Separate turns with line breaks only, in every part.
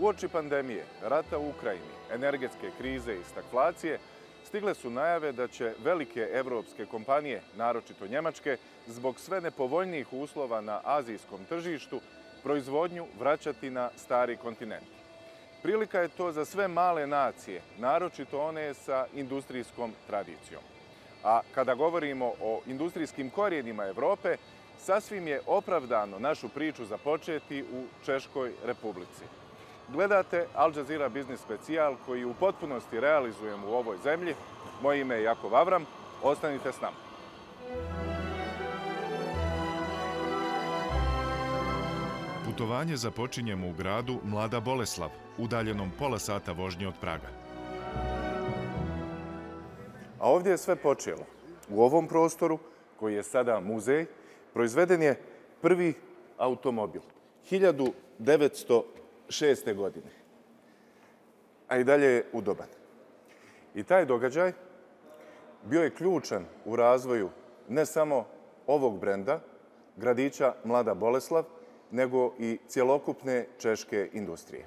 Uoči pandemije, rata u Ukrajini, energetske krize i stagflacije, stigle su najave da će velike evropske kompanije, naročito njemačke, zbog sve nepovoljnijih uslova na azijskom tržištu, proizvodnju vraćati na stari kontinent. Prilika je to za sve male nacije, naročito one sa industrijskom tradicijom. A kada govorimo o industrijskim korijenima Evrope, sasvim je opravdano našu priču započeti u Češkoj Republici. Gledate Jazeera Business Specijal koji u potpunosti realizujemo u ovoj zemlji. Moje ime je Jakov Avram. Ostanite s nama.
Putovanje započinjemo u gradu Mlada Boleslav, udaljenom pola sata vožnje od Praga.
A ovdje je sve počelo. U ovom prostoru, koji je sada muzej, proizveden je prvi automobil 1906. godine. A i dalje je udoban. I taj događaj bio je ključan u razvoju ne samo ovog brenda, gradića Mlada Boleslav, nego i cjelokupne češke industrije.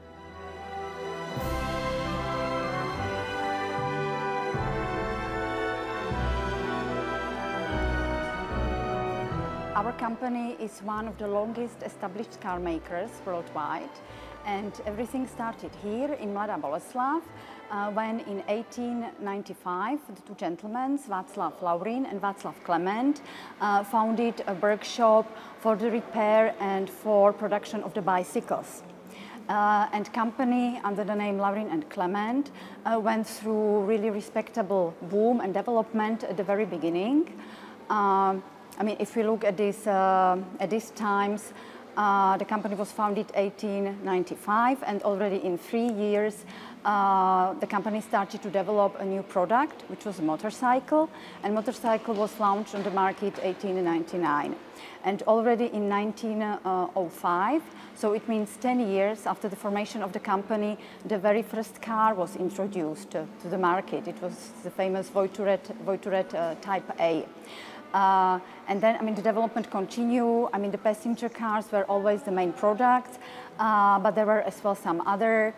Our company is one of the longest established car makers worldwide, and everything started here in Mlada Boleslav when in 1895 the two gentlemen, Václav Laurin and Václav Klement, founded a workshop for the repair and for production of the bicycles. And company under the name Laurin and Klement went through really respectable boom and development at the very beginning. I mean, if we look at these times, the company was founded 1895, and already in 3 years, the company started to develop a new product, which was a motorcycle, and motorcycle was launched on the market 1899. And already in 1905, so it means 10 years after the formation of the company, the very first car was introduced to the market. It was the famous Voituret Type A. And then, I mean, the development continued. I mean, the passenger cars were always the main product, but there were as well some other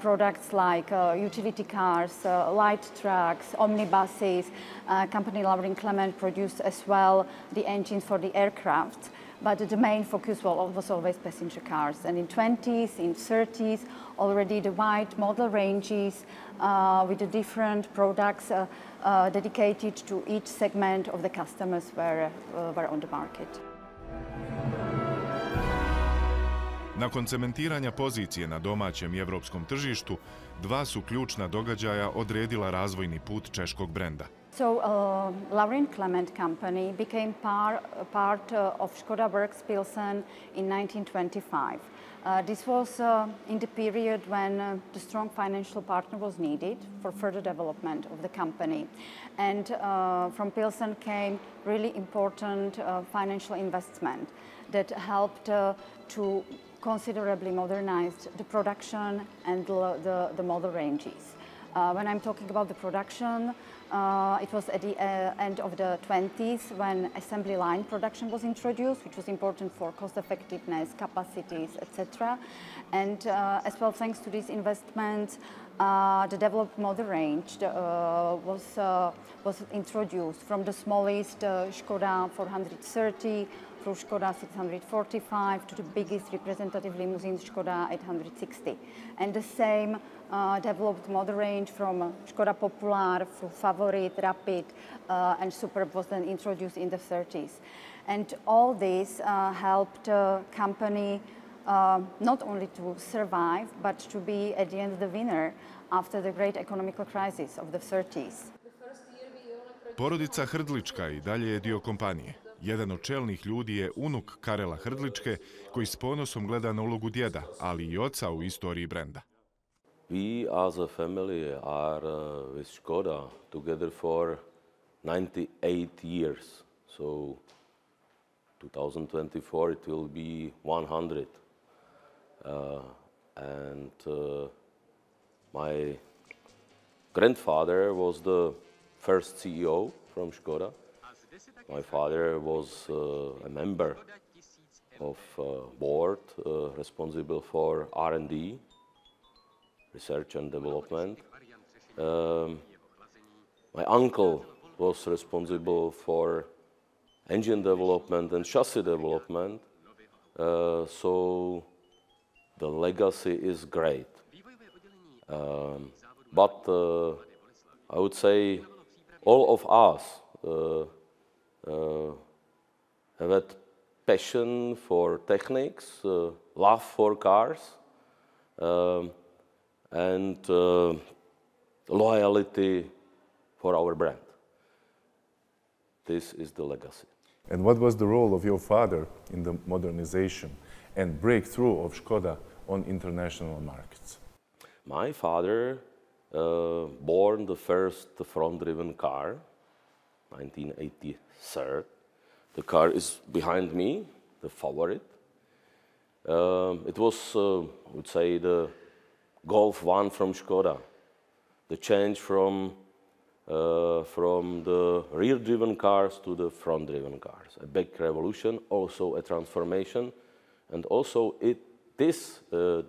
products like utility cars, light trucks, omnibuses. Company Laurin Klement produced as well the engines for the aircraft. But the main focus was always passenger cars. And in 20s, in 30s, already the wide model ranges with the different products dedicated to each segment of the customers were on the market.
Nakon cementiranja pozicije na domaćem i evropskom tržištu, dva su ključna događaja odredila razvojni put češkog brenda.
So Laurin Klement company became part of Škoda Works Pilsen in 1925. This was in the period when the strong financial partner was needed for further development of the company. And from Pilsen came really important financial investment that helped to considerably modernize the production and the model ranges. When I'm talking about the production, it was at the end of the 20s when assembly line production was introduced, which was important for cost effectiveness, capacities, etc. And as well, thanks to these investments, the developed model range was introduced from the smallest Škoda 430 through Škoda 645 to the biggest representative limousine Škoda 860. And the same developed model range from Škoda Popular through Favorit, Rapid, and Superb was then introduced in the 30s. And all this helped the company not only to survive, but to be at the end the winner after the great economical crisis of the 30s.
Porodica Hrdlička i dalje je dio kompanije. Jedan od čelnih ljudi je unuk Karela Hrdličke, koji s ponosom gleda na ulogu djeda, ali i oca u istoriji brenda.
We as a family are with Škoda together for 98 years. So 2024 it will be 100. And my grandfather was the first CEO from Škoda. My father was a member of board responsible for R&D. research and development. My uncle was responsible for engine development and chassis development, so the legacy is great. But I would say all of us have that passion for techniques, love for cars, and loyalty for our brand. This is the legacy.
And what was the role of your father in the modernization and breakthrough of Škoda on international markets?
My father born the first front-driven car, 1983. The car is behind me, the favorite. It was, I would say, the Golf 1 from Škoda, the change from the rear-driven cars to the front-driven cars. A big revolution, also a transformation, and also this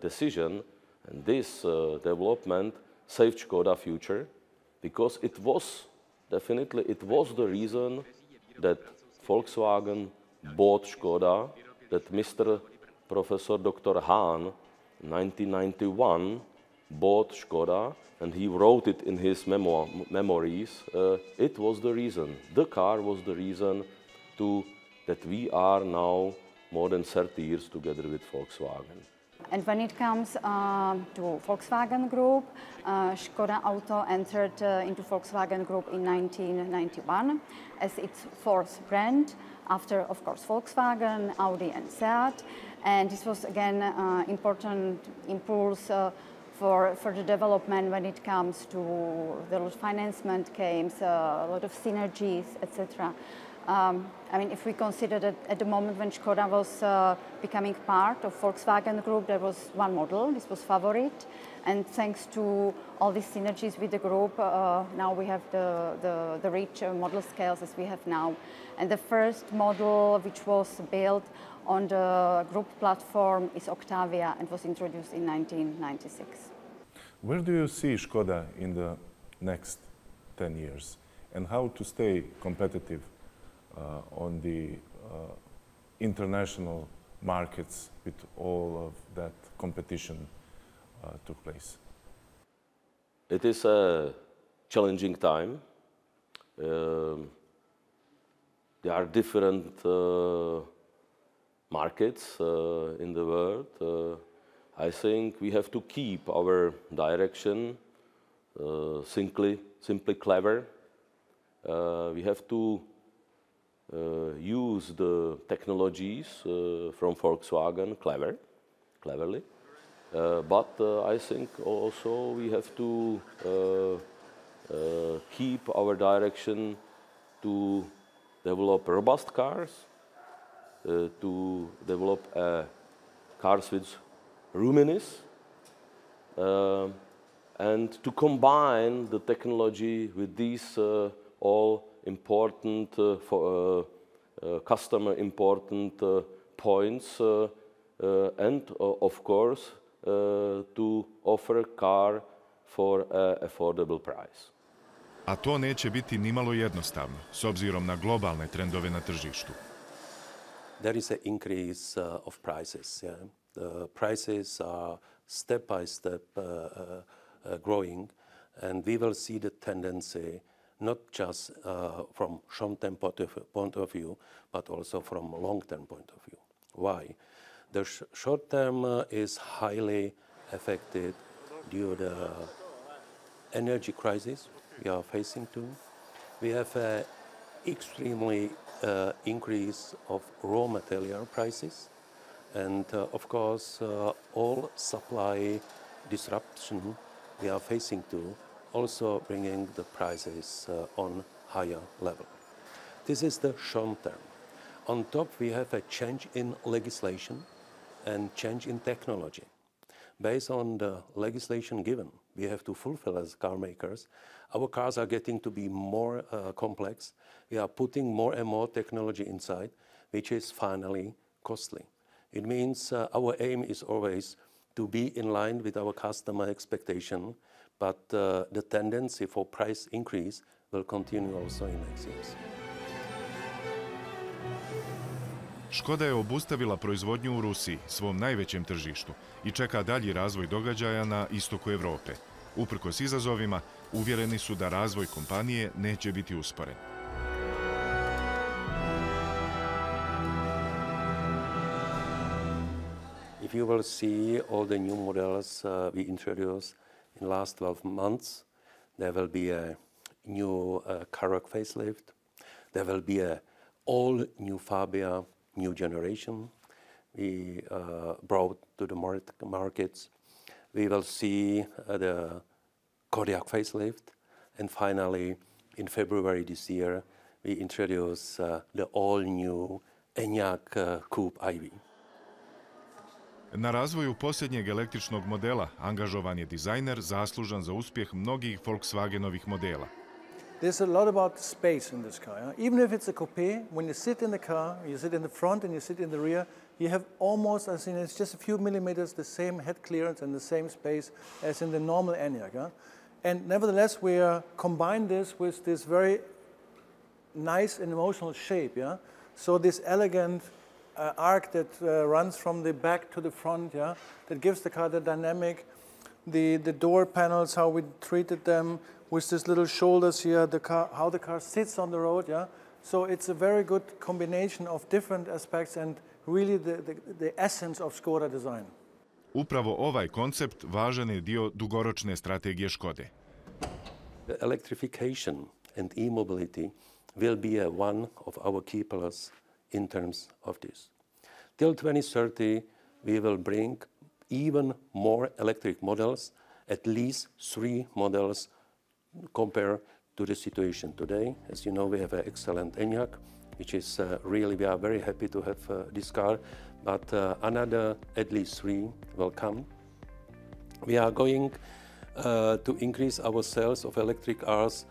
decision and this development saved Škoda future, because it was definitely the reason that Volkswagen bought Škoda, that Mr. Professor Dr. Hahn, in 1991, bought Škoda, and he wrote it in his memories. It was the reason, the car was the reason that we are now more than 30 years together with Volkswagen.
And when it comes to Volkswagen Group, Škoda Auto entered into Volkswagen Group in 1991 as its fourth brand, after, of course, Volkswagen, Audi and Seat. And this was, again, important impulse for the development when it comes to the financement games, a lot of synergies, etc. I mean, if we consider that at the moment when Škoda was becoming part of Volkswagen Group, there was one model, this was Favorite, and thanks to all these synergies with the group, now we have the rich model scales as we have now. And the first model which was built on the group platform is Octavia and was introduced in 1996.
Where do you see Škoda in the next 10 years, and how to stay competitive on the international markets with all of that competition took place?
It is a challenging time. There are different markets in the world. I think we have to keep our direction simply clever. We have to use the technologies from Volkswagen cleverly. But I think also we have to keep our direction to develop robust cars, to develop cars with roominess, and to combine the technology with these all important, customer important points, and of course to offer a car for an affordable price.
A to neće biti nimalo jednostavno, s obzirom na globalne trendove na tržištu.
There is an increase of prices. Yeah? The prices are step by step growing, and we will see the tendency not just from short-term point of view, but also from long-term point of view. Why? The short term is highly affected due to the energy crisis we are facing too. We have an extremely increase of raw material prices, and of course all supply disruption we are facing too, also bringing the prices on higher level. This is the short term. On top, we have a change in legislation and change in technology. Based on the legislation given, we have to fulfill as car makers. Our cars are getting to be more complex. We are putting more and more technology inside, which is finally costly. It means our aim is always to be in line with our customer expectation, but the tendency for price increase will continue also in next years.
Škoda je obustavila proizvodnju u Rusiji, svom najvećem tržištu, i čeka dalji razvoj događaja na istoku Evrope. Uprkos izazovima, uvjereni su da razvoj kompanije neće biti usporen.
If you will see all the new models we introduced in last 12 months, there will be a new Karoq facelift, there will be a all new Fabia, new generation we brought to the markets. We will see the Kodiaq facelift, and finally in February this year we introduce the all new Enyaq Coupe IV.
Na razvoju posljednjeg električnog modela angažovan je dizajner zaslužan za uspjeh mnogih Volkswagenovih modela.
There's a lot about space in this car. Even if it's a coupe, when you sit in the car, you sit in the front and you sit in the rear, you have almost, I think it's just a few millimeters, the same head clearance and the same space as in the normal Enyaq. And nevertheless, we combine this with this very nice and emotional shape. So this elegant arc that runs from the back to the front, that gives the car the dynamic. The door panels, how we treated them, with these little shoulders here, how the car sits on the road. So it's a very good combination of different aspects and really the essence of Škoda design.
Upravo ovaj koncept važan je dio dugoročne strategije Škode.
The electrification and e-mobility will be one of our key pillars in terms of this. Till 2030, we will bring even more electric models, at least 3 models compared to the situation today. As you know, we have an excellent Enyaq, which is really, we are very happy to have this car, but another at least 3 will come. We are going to increase our sales of electric cars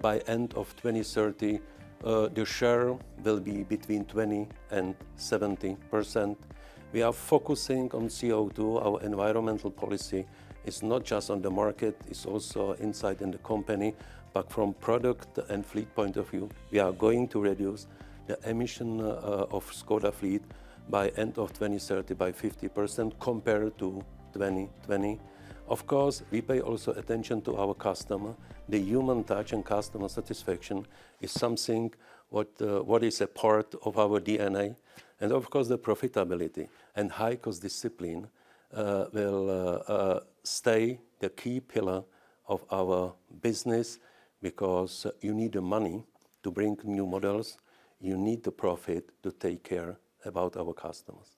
by end of 2030. The share will be between 20 and 70%. We are focusing on CO2. Our environmental policy is not just on the market, it's also inside in the company, but from product and fleet point of view, we are going to reduce the emission of Škoda fleet by end of 2030 by 50% compared to 2020. Of course, we pay also attention to our customer. The human touch and customer satisfaction is something what is a part of our DNA. And of course, the profitability and high cost discipline will stay the key pillar of our business, because you need the money to bring new models, you need the profit to take care about our customers.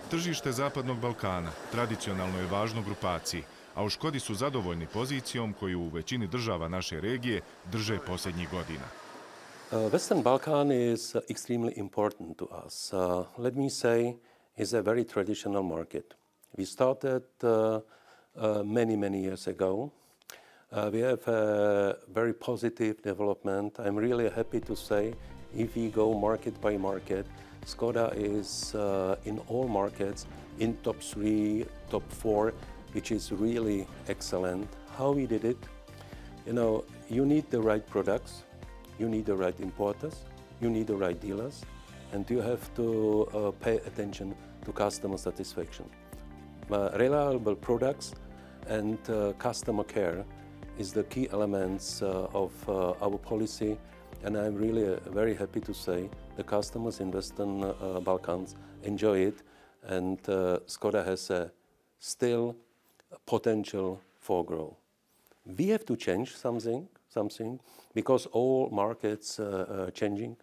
Tržište Zapadnog Balkana tradicionalno je važno grupaciji, a u Škodi su zadovoljni pozicijom koju u većini država naše regije drže posljednjih godina.
Western Balkan is extremely important to us. Let me say, it's a very traditional market. We started many years ago. We have a very positive development. I'm really happy to say, if we go market by market, Škoda is in all markets in top 3, top 4, which is really excellent. How we did it? You know, you need the right products, you need the right importers, you need the right dealers, and you have to pay attention to customer satisfaction. Reliable products and customer care is the key elements of our policy, and I'm really very happy to say the customers in Western Balkans enjoy it, and Škoda has still potential for growth. We have to change something, because all markets are changing.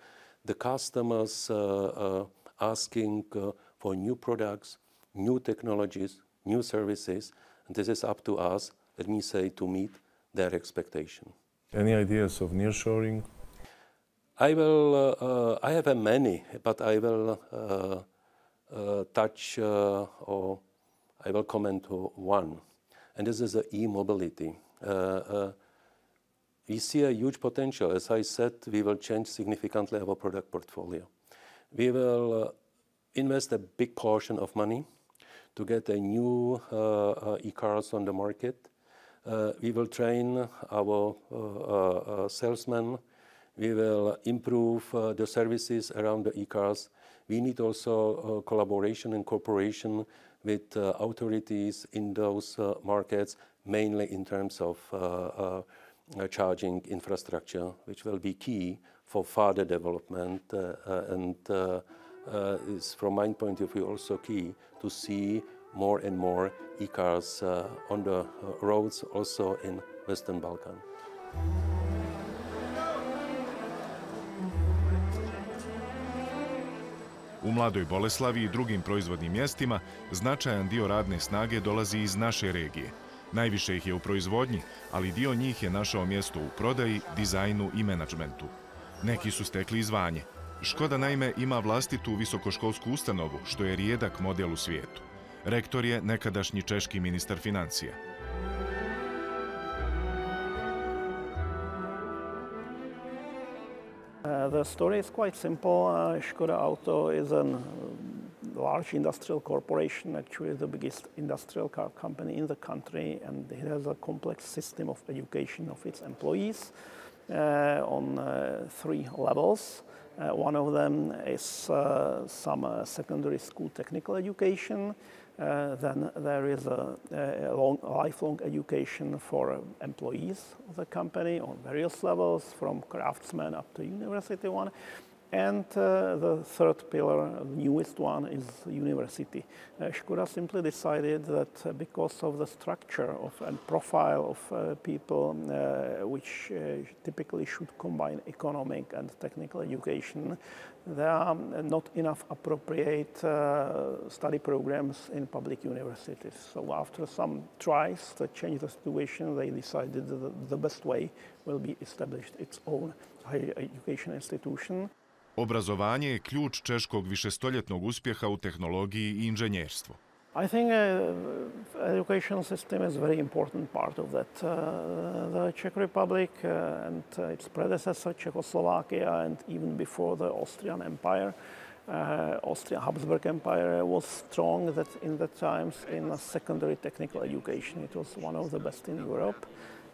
The customers asking for new products, new technologies, new services, and this is up to us, let me say, to meet their expectation.
Any ideas of nearshoring?
I have many, but I will touch or I will comment on one, and this is e-mobility. We see a huge potential. As I said, we will change significantly our product portfolio. We will invest a big portion of money to get a new e-cars on the market. We will train our salesmen. We will improve the services around the e-cars. We need also collaboration and cooperation with authorities in those markets, mainly in terms of charging infrastructure, which will be key for further development and is, from my point of view, also key to see more and more e-cars on the roads, also in Western Balkan.
U Mladoj Boleslavi i drugim proizvodnim mjestima značajan dio radne snage dolazi iz naše regije. Najviše ih je u proizvodnji, ali dio njih je našao mjesto u prodaji, dizajnu i menadžmentu. Neki su stekli i zvanje. Škoda naime ima vlastitu visokoškolsku ustanovu, što je rijedak model u svijetu. Rektor je nekadašnji češki ministar financija.
The story is quite simple. Škoda Auto is a large industrial corporation, actually the biggest industrial car company in the country, and it has a complex system of education of its employees on 3 levels. One of them is some secondary school technical education. Then there is a lifelong education for employees of the company on various levels, from craftsman up to university one. And the third pillar, the newest one, is university. Škoda simply decided that because of the structure and profile of people which typically should combine economic and technical education, there are not enough appropriate study programs in public universities. So after some tries to change the situation, they decided that the best way will be established its own higher education institution.
Obrazovanje je ključ češkog višestoljetnog uspjeha u tehnologiji i inženjerstvu.
I think education system is a very important part of that. The Czech Republic and its predecessor Czechoslovakia, and even before the Austrian Empire, Austrian Habsburg Empire, was strong that in the times in secondary technical education. It was one of the best in Europe.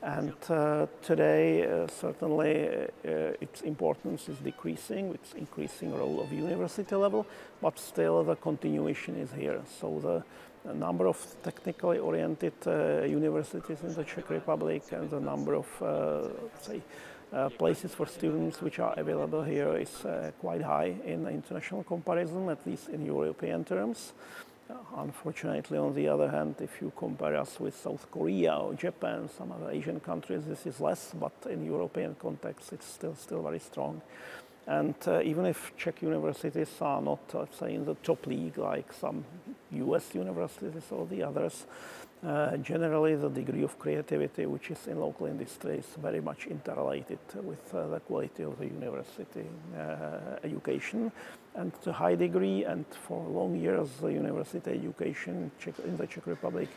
And today, certainly, its importance is decreasing. It's increasing role of university level, but still the continuation is here. So the number of technically oriented universities in the Czech Republic and the number of, places for students which are available here is quite high in international comparison, at least in European terms. Unfortunately, on the other hand, if you compare us with South Korea or Japan, some other Asian countries, this is less, but in European context, it's still very strong. And even if Czech universities are not, let's say, in the top league like some US universities or the others, generally the degree of creativity which is in local industry is very much interrelated with the quality of the university education. And to a high degree and for long years, the university education in the Czech Republic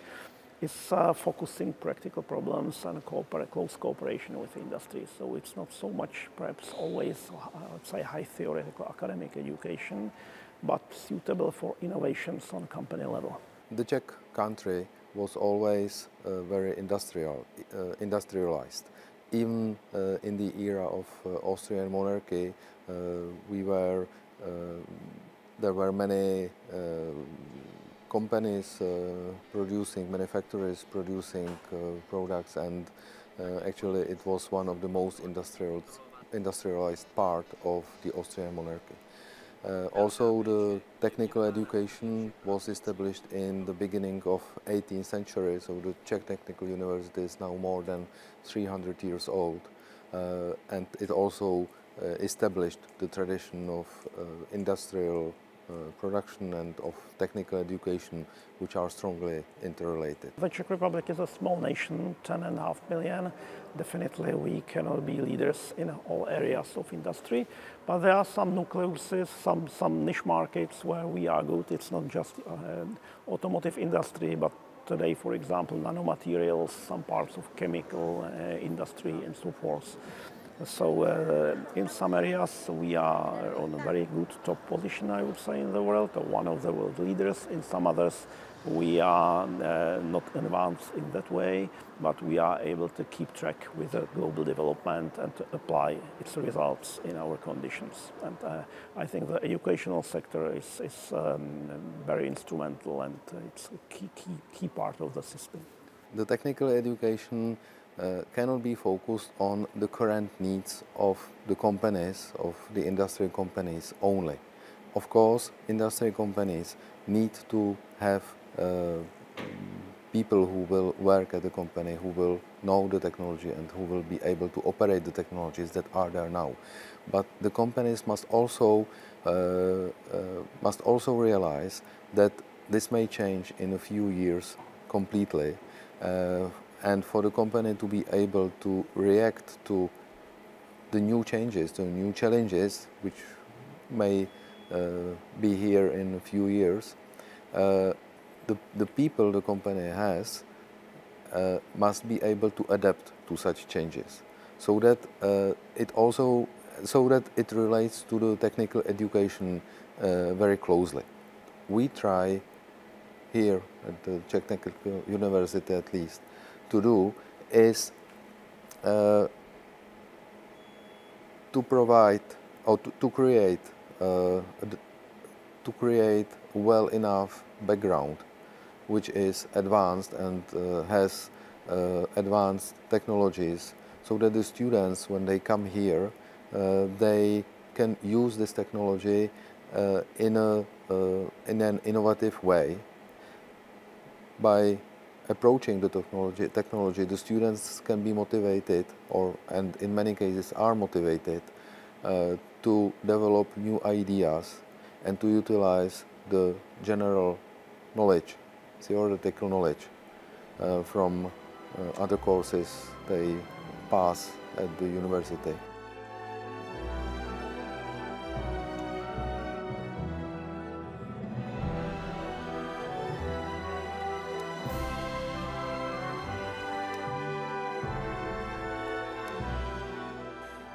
is focusing practical problems and close cooperation with industry. So it's not so much perhaps always, let's say, high theoretical academic education, but suitable for innovations on company level.
The Czech country was always very industrialized. Even in the era of Austrian monarchy, there were many companies producing, manufacturers producing products, and actually it was one of the most industrialized part of the Austrian monarchy. Also, the technical education was established in the beginning of 18th century, so the Czech Technical University is now more than 300 years old, and it also established the tradition of industrial production and of technical education, which are strongly interrelated.
The Czech Republic is a small nation, 10.5 million. Definitely we cannot be leaders in all areas of industry, but there are some nucleuses, some niche markets where we are good. It's not just automotive industry, but today, for example, nanomaterials, some parts of chemical industry and so forth. So in some areas we are on a very good top position, I would say, in the world, or one of the world leaders. In some others We are not advanced in that way, but we are able to keep track with the global development and to apply its results in our conditions. And I think the educational sector is very instrumental, and it's a key part of the system.
The technical education cannot be focused on the current needs of the companies, of the industrial companies only. Of course, industrial companies need to have people who will work at the company, who will know the technology and who will be able to operate the technologies that are there now. But the companies must also realize that this may change in a few years completely, and for the company to be able to react to the new changes, to new challenges, which may be here in a few years, the people the company has must be able to adapt to such changes, so that it relates to the technical education very closely. We try here at the Czech Technical University, at least, to do is to provide or to create well enough background which is advanced and has advanced technologies, so that the students, when they come here, they can use this technology in an innovative way. By approaching the technology, the students can be motivated, and in many cases are motivated, to develop new ideas and to utilize the general knowledge, theoretical knowledge from other courses they pass at the university.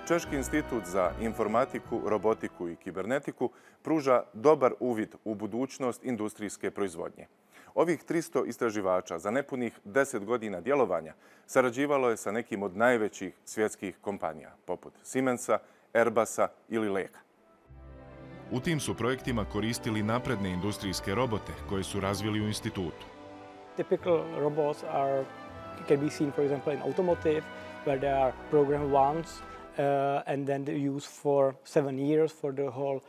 Češki institut za informatiku, robotiku i kibernetiku pruža dobar uvid u budućnost industrijske proizvodnje. Ovih 300 istraživača za nepunih 10 godina djelovanja sarađivalo je sa nekim od najvećih svjetskih kompanija, poput Siemensa, Airbusa ili Leica.
U tim su projektima koristili napredne industrijske robote koje su razvili u institutu.
Typical robots can be seen, for example, in automotive, where they are programmed once and then used for 7 years for the whole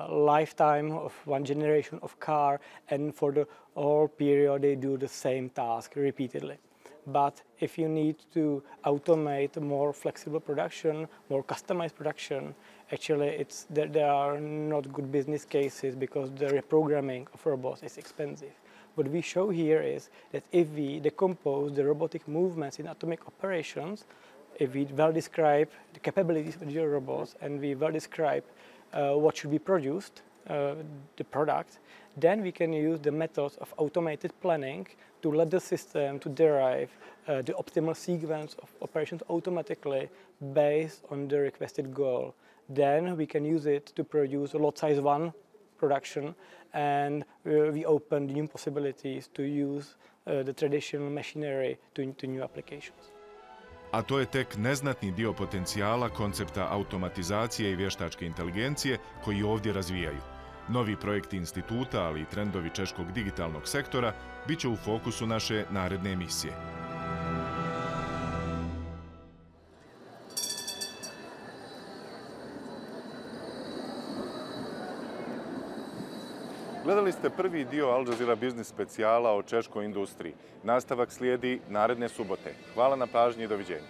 lifetime of one generation of car, and for the whole period they do the same task repeatedly. But if you need to automate more flexible production, more customized production, actually there are not good business cases because the reprogramming of robots is expensive. What we show here is that if we decompose the robotic movements in atomic operations, if we well describe the capabilities of the robots and we well describe what should be produced, the product, then we can use the methods of automated planning to let the system to derive the optimal sequence of operations automatically based on the requested goal. Then we can use it to produce a lot size 1 production, and we open new possibilities to use the traditional machinery to new applications.
A to je tek neznatni dio potencijala koncepta automatizacije i vještačke inteligencije koji ovdje razvijaju. Novi projekti instituta, ali i trendovi češkog digitalnog sektora, bit će u fokusu naše naredne emisije.
Gledali ste prvi dio Al Jazeera Business specijala o češkoj industriji. Nastavak slijedi naredne subote. Hvala na pažnji i doviđenja.